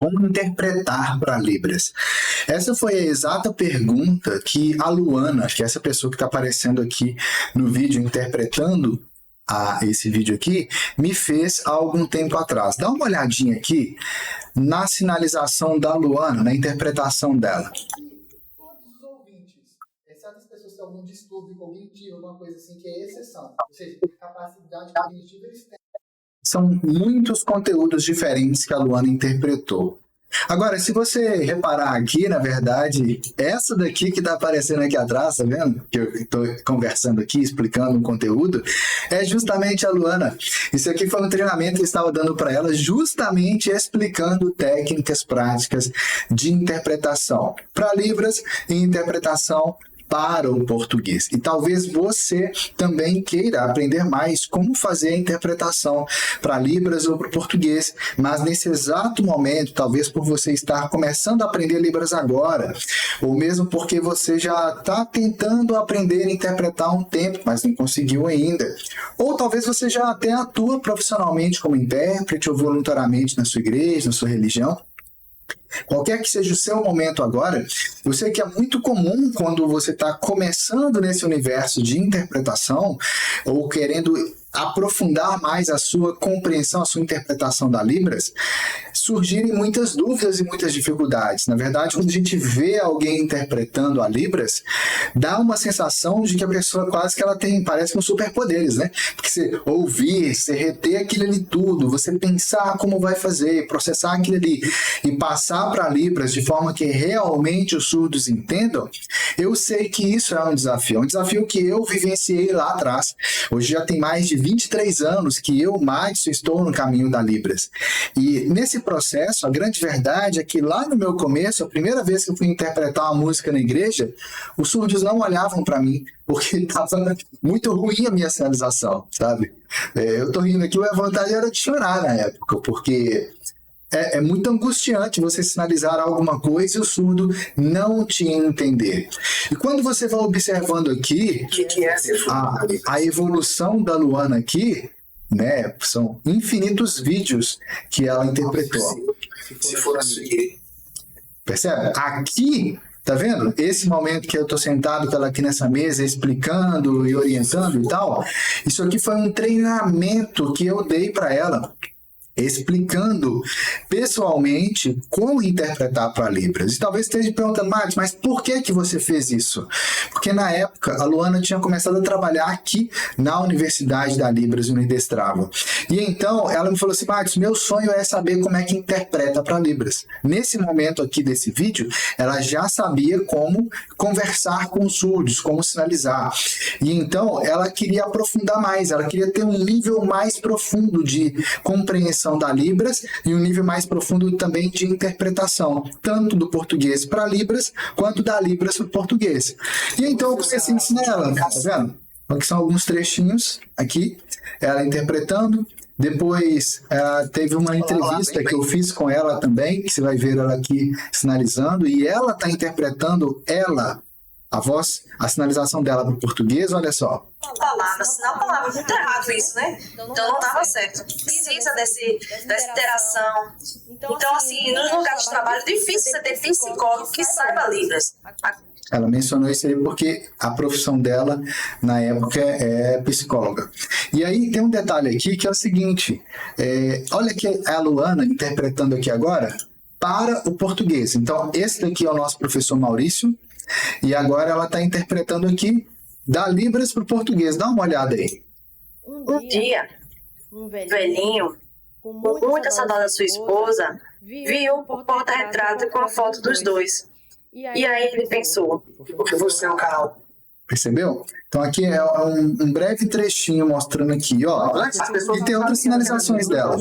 Como interpretar para Libras? Essa foi a exata pergunta que a Luana, que é essa pessoa que está aparecendo aqui no vídeo, interpretando esse vídeo aqui, me fez há algum tempo atrás. Dá uma olhadinha aqui na sinalização da Luana, na interpretação dela. Todos os ouvintes, exceto as pessoas que têm algum distúrbio cognitivo, alguma coisa assim, que é exceção. Ou seja, capacidade cognitiva eles têm. São muitos conteúdos diferentes que a Luana interpretou. Agora, se você reparar aqui, na verdade, essa daqui que está aparecendo aqui atrás, tá vendo? Que eu estou conversando aqui, explicando um conteúdo, é justamente a Luana. Isso aqui foi um treinamento que eu estava dando para ela, justamente explicando técnicas práticas de interpretação para Libras e interpretação para o português. E talvez você também queira aprender mais como fazer a interpretação para Libras ou para o português, mas nesse exato momento, talvez por você estar começando a aprender Libras agora, ou mesmo porque você já está tentando aprender a interpretar há um tempo, mas não conseguiu ainda. Ou talvez você já até atua profissionalmente como intérprete ou voluntariamente na sua igreja, na sua religião. Qualquer que seja o seu momento agora, eu sei que é muito comum quando você está começando nesse universo de interpretação ou querendo aprofundar mais a sua compreensão, a sua interpretação da Libras, surgirem muitas dúvidas e muitas dificuldades. Na verdade, quando a gente vê alguém interpretando a Libras, dá uma sensação de que a pessoa quase que ela tem, parece com superpoderes, né? Porque você ouvir, você reter aquilo ali tudo, você pensar como vai fazer, processar aquilo ali e passar para Libras de forma que realmente os surdos entendam, eu sei que isso é um desafio que eu vivenciei lá atrás. Hoje já tem mais de 23 anos que eu, Madison, estou no caminho da Libras. E nesse processo, a grande verdade é que lá no meu começo, a primeira vez que eu fui interpretar uma música na igreja, os surdos não olhavam para mim, porque estava muito ruim a minha sinalização, sabe? Eu tô rindo aqui, a vontade era de chorar na época, porque é muito angustiante você sinalizar alguma coisa e o surdo não te entender. E quando você vai observando aqui a evolução da Luana aqui, né, são infinitos vídeos que ela interpretou. Se for assim. Percebe? Aqui, tá vendo? Esse momento que eu tô sentado com ela aqui nessa mesa, explicando e orientando e tal, isso aqui foi um treinamento que eu dei para ela, explicando pessoalmente como interpretar para Libras. E talvez esteja perguntando, Mati, mas por que você fez isso? Porque na época a Luana tinha começado a trabalhar aqui na Universidade da Libras Unidestrava. E então ela me falou assim, Mati, meu sonho é saber como é que interpreta para Libras. Nesse momento aqui desse vídeo, ela já sabia como conversar com os surdos, como sinalizar. E então ela queria aprofundar mais, ela queria ter um nível mais profundo de compreensão da Libras e um nível mais profundo também de interpretação, tanto do português para Libras, quanto da Libras para o português. E então eu comecei a ensinar ela, tá vendo? Aqui são alguns trechinhos aqui, ela interpretando. Depois teve uma entrevista que eu fiz com ela também, que você vai ver ela aqui sinalizando, e ela está interpretando a voz, a sinalização dela para o português, olha só. Palavra, muito errado isso, né? Então não estava certo. Precisa dessa interação. Então, assim, num lugar de trabalho, é difícil você ter psicólogo que saiba Libras. Ela mencionou isso aí porque a profissão dela, na época, é psicóloga. E aí tem um detalhe aqui que é o seguinte, olha aqui a Luana interpretando aqui agora para o português. Então, esse daqui é o nosso professor Maurício, e agora ela está interpretando aqui da Libras para o português. Dá uma olhada aí. Um dia, um velhinho, com muita saudade da sua esposa, viu o porta-retrato com a foto dos dois. E aí ele pensou, porque você é um canal. Percebeu? Então aqui é um breve trechinho mostrando aqui, ó. E tem outras sinalizações dela.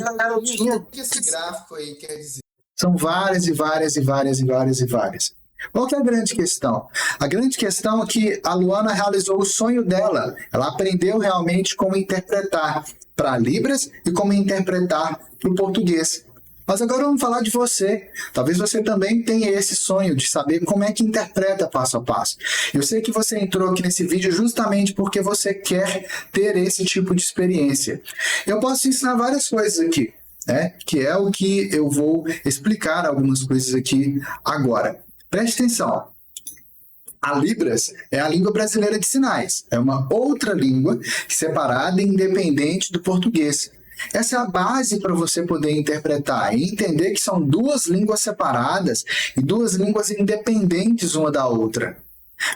Esse gráfico aí quer dizer. São várias e várias e várias e várias e várias. Qual que é a grande questão? A grande questão é que a Luana realizou o sonho dela. Ela aprendeu realmente como interpretar para Libras e como interpretar para o português. Mas agora vamos falar de você. Talvez você também tenha esse sonho de saber como é que interpreta passo a passo. Eu sei que você entrou aqui nesse vídeo justamente porque você quer ter esse tipo de experiência. Eu posso te ensinar várias coisas aqui. né? Que é o que eu vou explicar algumas coisas aqui agora. Preste atenção. A Libras é a língua brasileira de sinais. É uma outra língua separada e independente do português. Essa é a base para você poder interpretar e entender que são duas línguas separadas e duas línguas independentes uma da outra.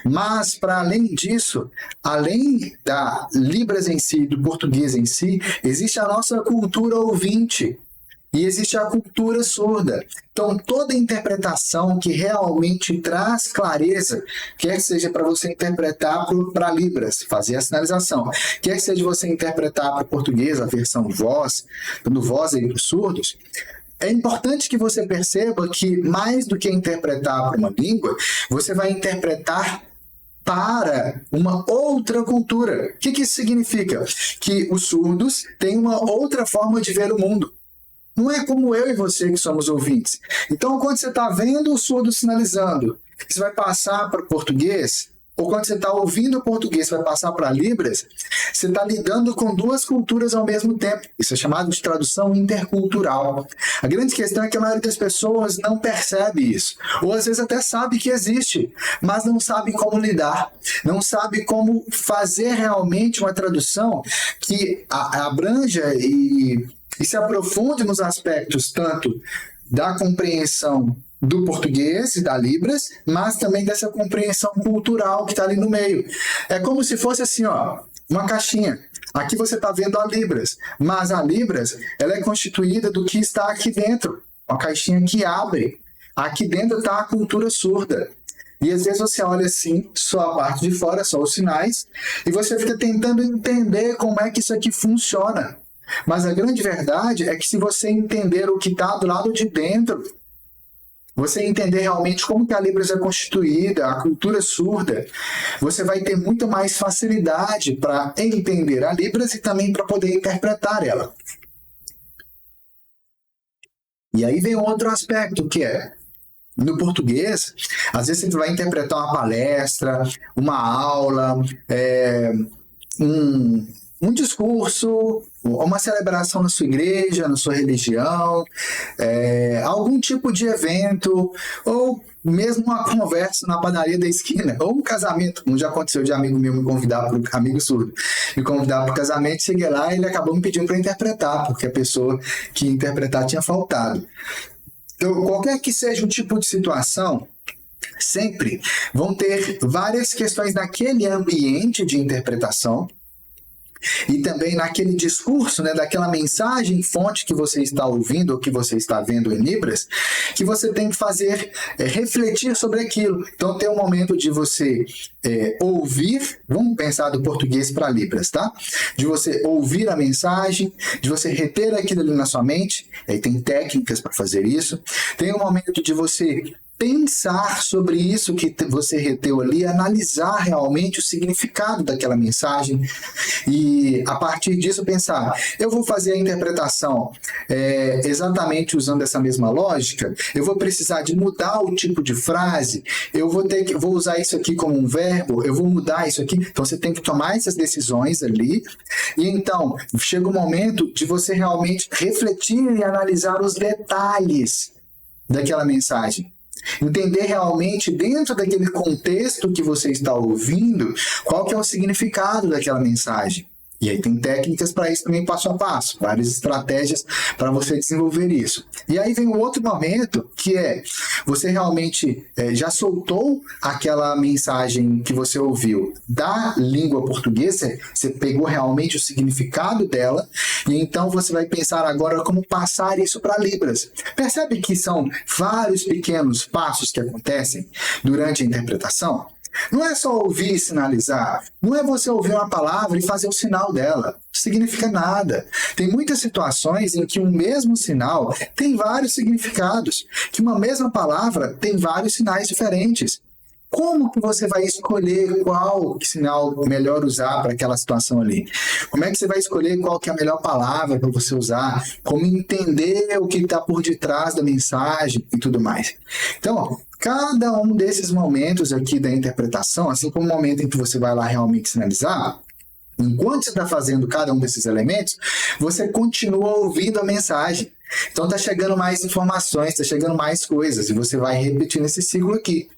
Mas, para além disso, além da Libras em si, do português em si, existe a nossa cultura ouvinte. E existe a cultura surda. Então, toda interpretação que realmente traz clareza, quer seja para você interpretar para Libras, fazer a sinalização, quer seja você interpretar para português, a versão voz, dando voz aí para os surdos, é importante que você perceba que, mais do que interpretar para uma língua, você vai interpretar para uma outra cultura. O que isso significa? Que os surdos têm uma outra forma de ver o mundo. Não é como eu e você que somos ouvintes. Então, quando você está vendo o surdo sinalizando, você vai passar para o português, ou quando você está ouvindo o português, vai passar para Libras, você está lidando com duas culturas ao mesmo tempo. Isso é chamado de tradução intercultural. A grande questão é que a maioria das pessoas não percebe isso. Ou às vezes até sabe que existe, mas não sabe como lidar. Não sabe como fazer realmente uma tradução que abranja e se aprofunde nos aspectos tanto da compreensão do português e da Libras, mas também dessa compreensão cultural que está ali no meio. É como se fosse assim, ó, uma caixinha. Aqui você está vendo a Libras, mas a Libras ela é constituída do que está aqui dentro. Uma caixinha que abre. Aqui dentro está a cultura surda. E às vezes você olha assim, só a parte de fora, só os sinais, e você fica tentando entender como é que isso aqui funciona. Mas a grande verdade é que se você entender o que está do lado de dentro, você entender realmente como que a Libras é constituída, a cultura surda, você vai ter muito mais facilidade para entender a Libras e também para poder interpretar ela. E aí vem outro aspecto que é, no português, às vezes você vai interpretar uma palestra, uma aula, um discurso, uma celebração na sua igreja, na sua religião, algum tipo de evento, ou mesmo uma conversa na padaria da esquina, ou um casamento, como já aconteceu de amigo meu me convidar para o amigo surdo, me convidar para o casamento, cheguei lá e ele acabou me pedindo para interpretar, porque a pessoa que ia interpretar tinha faltado. Então, qualquer que seja o tipo de situação, sempre vão ter várias questões naquele ambiente de interpretação, e também naquele discurso, né, daquela mensagem fonte que você está ouvindo ou que você está vendo em Libras, que você tem que fazer refletir sobre aquilo. Então tem um momento de você ouvir, vamos pensar do português para Libras, tá? De você ouvir a mensagem, de você reter aquilo ali na sua mente, aí tem técnicas para fazer isso. Tem um momento de você pensar sobre isso que você reteu ali, analisar realmente o significado daquela mensagem e, a partir disso, pensar, eu vou fazer a interpretação exatamente usando essa mesma lógica, eu vou precisar de mudar o tipo de frase, eu vou usar isso aqui como um verbo, eu vou mudar isso aqui. Então, você tem que tomar essas decisões ali e, então, chega o momento de você realmente refletir e analisar os detalhes daquela mensagem. Entender realmente, dentro daquele contexto que você está ouvindo, qual que é o significado daquela mensagem. E aí tem técnicas para isso também, passo a passo, várias estratégias para você desenvolver isso. E aí vem um outro momento, que é, você realmente já soltou aquela mensagem que você ouviu da língua portuguesa, você pegou realmente o significado dela, e então você vai pensar agora como passar isso para Libras. Percebe que são vários pequenos passos que acontecem durante a interpretação? Não é só ouvir e sinalizar. Não é você ouvir uma palavra e fazer o sinal dela. Não significa nada. Tem muitas situações em que um mesmo sinal tem vários significados, que uma mesma palavra tem vários sinais diferentes. Como que você vai escolher qual sinal melhor usar para aquela situação ali? Como é que você vai escolher qual que é a melhor palavra para você usar? Como entender o que está por detrás da mensagem e tudo mais. Então, cada um desses momentos aqui da interpretação, assim como o momento em que você vai lá realmente sinalizar, enquanto você está fazendo cada um desses elementos, você continua ouvindo a mensagem. Então tá chegando mais informações, tá chegando mais coisas, e você vai repetindo esse ciclo aqui.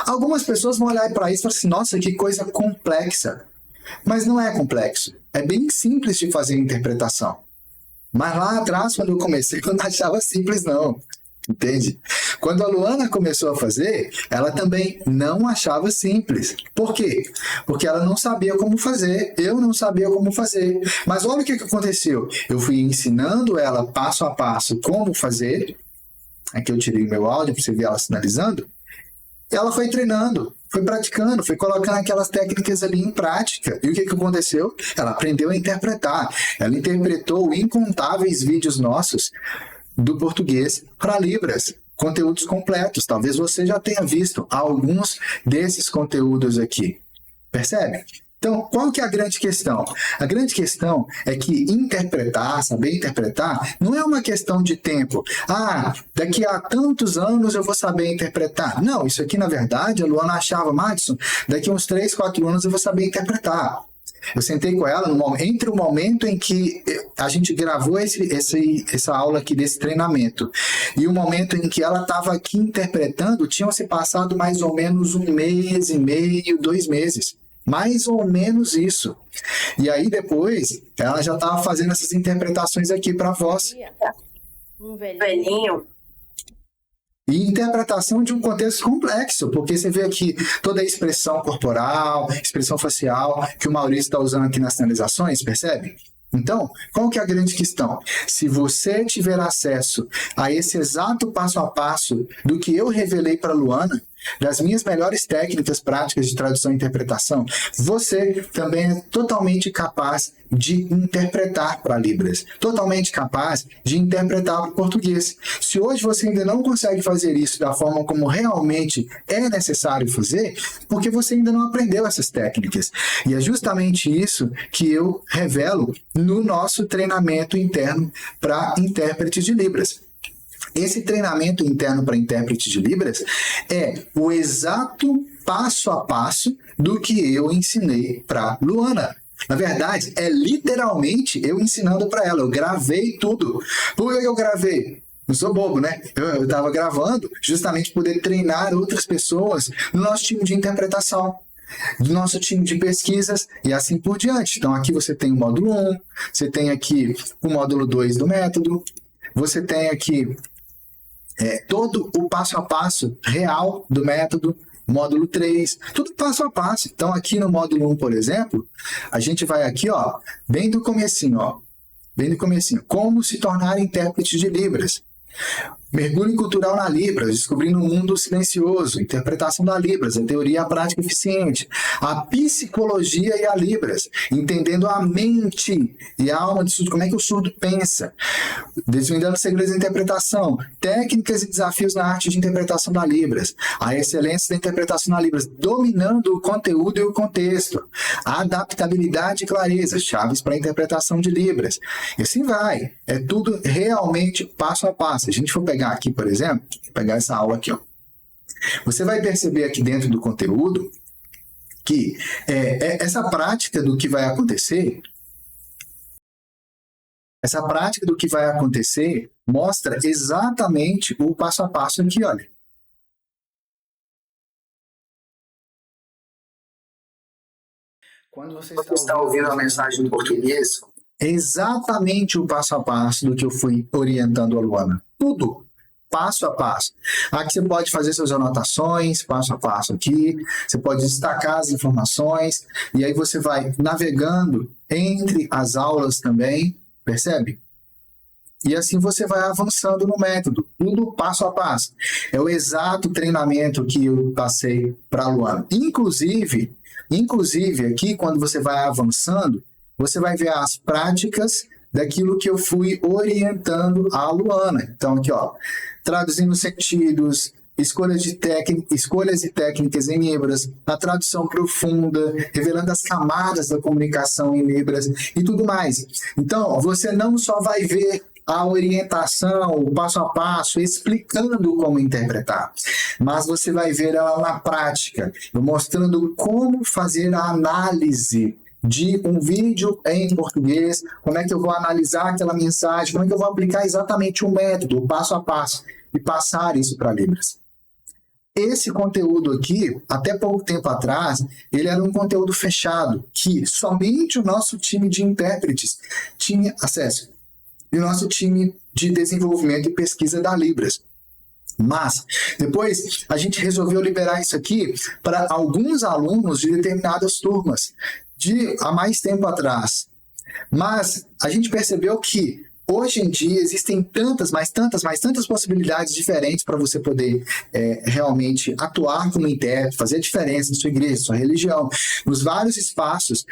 Algumas pessoas vão olhar para isso e falar assim, nossa, que coisa complexa. Mas não é complexo. É bem simples de fazer a interpretação. Mas lá atrás, quando eu comecei, eu não achava simples, não. Entende? Quando a Luana começou a fazer, ela também não achava simples. Por quê? Porque ela não sabia como fazer, eu não sabia como fazer. Mas olha o que aconteceu. Eu fui ensinando ela passo a passo como fazer. Aqui eu tirei o meu áudio para você ver ela sinalizando. E ela foi treinando, foi praticando, foi colocando aquelas técnicas ali em prática. E o que aconteceu? Ela aprendeu a interpretar. Ela interpretou incontáveis vídeos nossos do português para Libras, conteúdos completos. Talvez você já tenha visto alguns desses conteúdos aqui. Percebe? Então, qual que é a grande questão? A grande questão é que interpretar, saber interpretar, não é uma questão de tempo. Ah, daqui a tantos anos eu vou saber interpretar. Não, isso aqui, na verdade, a Luana achava, Madison, daqui a uns 3, 4 anos eu vou saber interpretar. Eu sentei com ela entre o momento em que a gente gravou essa aula aqui desse treinamento e o momento em que ela estava aqui interpretando, tinham se passado mais ou menos 1 mês e meio, 2 meses. Mais ou menos isso. E aí depois, ela já estava fazendo essas interpretações aqui para a voz. Um velhinho. E interpretação de um contexto complexo, porque você vê aqui toda a expressão corporal, expressão facial que o Maurício está usando aqui nas sinalizações, percebe? Então, qual que é a grande questão? Se você tiver acesso a esse exato passo a passo do que eu revelei para a Luana, das minhas melhores técnicas práticas de tradução e interpretação, você também é totalmente capaz de interpretar para Libras, totalmente capaz de interpretar para o português. Se hoje você ainda não consegue fazer isso da forma como realmente é necessário fazer, porque você ainda não aprendeu essas técnicas. E é justamente isso que eu revelo no nosso treinamento interno para intérpretes de Libras. Esse treinamento interno para intérprete de Libras é o exato passo a passo do que eu ensinei para Luana. Na verdade, é literalmente eu ensinando para ela. Eu gravei tudo. Por que eu gravei? Não sou bobo, né? Eu estava gravando justamente para poder treinar outras pessoas no nosso time de interpretação, do nosso time de pesquisas e assim por diante. Então aqui você tem o módulo 1, você tem aqui o módulo 2 do método, você tem aqui todo o passo a passo real do método, módulo 3, tudo passo a passo. Então, aqui no módulo 1, por exemplo, a gente vai aqui, ó, bem do comecinho, como se tornar intérprete de Libras. Mergulho cultural na Libras, descobrindo um mundo silencioso, interpretação da Libras, a teoria e a prática eficiente, a psicologia e a Libras, entendendo a mente e a alma do surdo, como é que o surdo pensa, desvendando segredos da interpretação, técnicas e desafios na arte de interpretação da Libras, a excelência da interpretação da Libras, dominando o conteúdo e o contexto, a adaptabilidade e clareza, chaves para a interpretação de Libras, e assim vai, é tudo realmente passo a passo. Se a gente for pegar aqui, por exemplo, pegar essa aula aqui, ó. Você vai perceber aqui dentro do conteúdo que essa prática do que vai acontecer, mostra exatamente o passo a passo aqui, olha. Quando você está ouvindo a mensagem em português, é exatamente o passo a passo do que eu fui orientando a Luana. Tudo, passo a passo. Aqui você pode fazer suas anotações, passo a passo aqui. Você pode destacar as informações. E aí você vai navegando entre as aulas também, percebe? E assim você vai avançando no método, tudo passo a passo. É o exato treinamento que eu passei para a Luana. Inclusive, aqui, quando você vai avançando, você vai ver as práticas daquilo que eu fui orientando a Luana. Então, aqui, ó, traduzindo sentidos, escolhas e técnicas em Libras, a tradução profunda, revelando as camadas da comunicação em Libras e tudo mais. Então, você não só vai ver a orientação, o passo a passo, explicando como interpretar, mas você vai ver ela na prática, mostrando como fazer a análise de um vídeo em português, como é que eu vou analisar aquela mensagem, como é que eu vou aplicar exatamente o método, o passo a passo, e passar isso para Libras. Esse conteúdo aqui, até pouco tempo atrás, ele era um conteúdo fechado, que somente o nosso time de intérpretes tinha acesso. E o nosso time de desenvolvimento e pesquisa da Libras. Mas, depois, a gente resolveu liberar isso aqui para alguns alunos de determinadas turmas, há mais tempo atrás. Mas a gente percebeu que hoje em dia existem tantas possibilidades diferentes para você poder realmente atuar como intérprete, fazer a diferença na sua igreja, na sua religião, nos vários espaços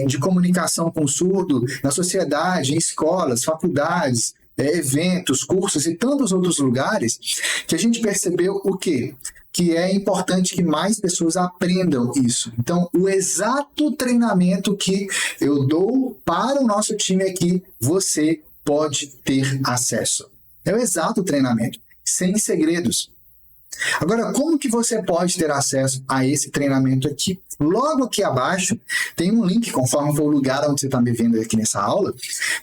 de comunicação com o surdo, na sociedade, em escolas, faculdades, eventos, cursos e tantos outros lugares, que a gente percebeu o quê? Que é importante que mais pessoas aprendam isso. Então, o exato treinamento que eu dou para o nosso time aqui, você pode ter acesso. É o exato treinamento, sem segredos. Agora, como que você pode ter acesso a esse treinamento aqui? Logo aqui abaixo, tem um link, conforme for o lugar onde você está me vendo aqui nessa aula,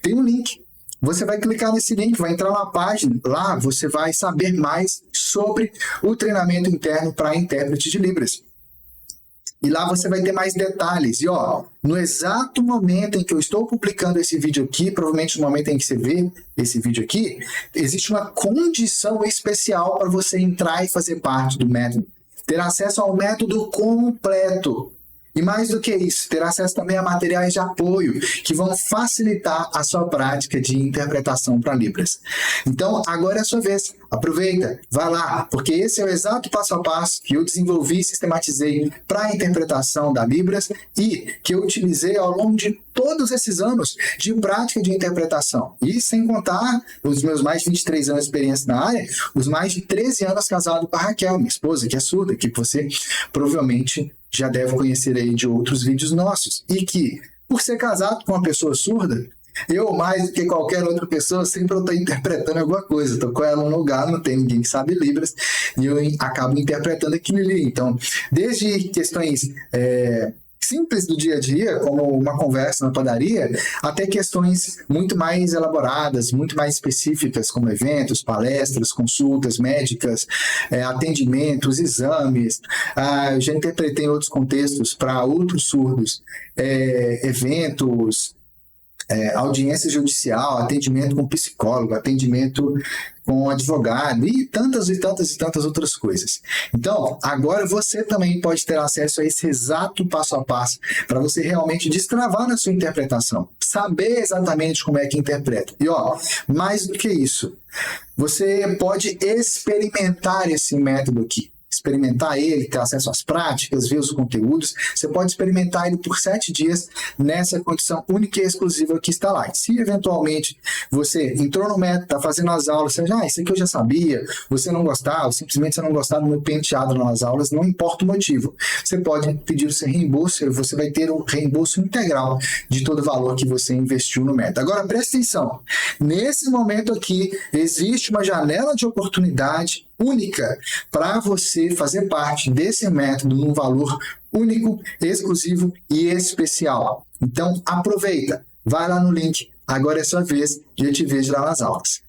tem um link. Você vai clicar nesse link, vai entrar na página, lá você vai saber mais sobre o treinamento interno para intérprete de Libras. E lá você vai ter mais detalhes. E no exato momento em que eu estou publicando esse vídeo aqui, provavelmente no momento em que você vê esse vídeo aqui, existe uma condição especial para você entrar e fazer parte do método. Ter acesso ao método completo. E mais do que isso, ter acesso também a materiais de apoio que vão facilitar a sua prática de interpretação para Libras. Então, agora é a sua vez. Aproveita, vai lá, porque esse é o exato passo a passo que eu desenvolvi e sistematizei para a interpretação da Libras e que eu utilizei ao longo de todos esses anos de prática de interpretação. E sem contar os meus mais de 23 anos de experiência na área, os mais de 13 anos casado com a Raquel, minha esposa, que é surda, que você provavelmente já deve conhecer aí de outros vídeos nossos. E que, por ser casado com uma pessoa surda, eu, mais do que qualquer outra pessoa, sempre estou interpretando alguma coisa. Estou com ela num lugar, não tem ninguém que sabe Libras, e eu acabo interpretando aquilo ali. Então, desde questões simples do dia a dia, como uma conversa na padaria, até questões muito mais elaboradas, muito mais específicas, como eventos, palestras, consultas médicas, atendimentos, exames. Eu já interpretei em outros contextos para outros surdos, eventos, audiência judicial, atendimento com psicólogo, atendimento com advogado e tantas outras coisas. Então, agora você também pode ter acesso a esse exato passo a passo para você realmente destravar na sua interpretação, saber exatamente como é que interpreta. E mais do que isso, você pode experimentar esse método aqui. Experimentar ele, ter acesso às práticas, ver os conteúdos. Você pode experimentar ele por 7 dias nessa condição única e exclusiva que está lá. Se eventualmente você entrou no método, está fazendo as aulas, você isso aqui eu já sabia, você não gostar, ou simplesmente você não gostar do meu penteado nas aulas, não importa o motivo. Você pode pedir o seu reembolso, você vai ter um reembolso integral de todo o valor que você investiu no método. Agora, presta atenção. Nesse momento aqui, existe uma janela de oportunidade única para você fazer parte desse método num valor único, exclusivo e especial. Então, aproveita, vai lá no link, agora é sua vez e eu te vejo lá nas aulas.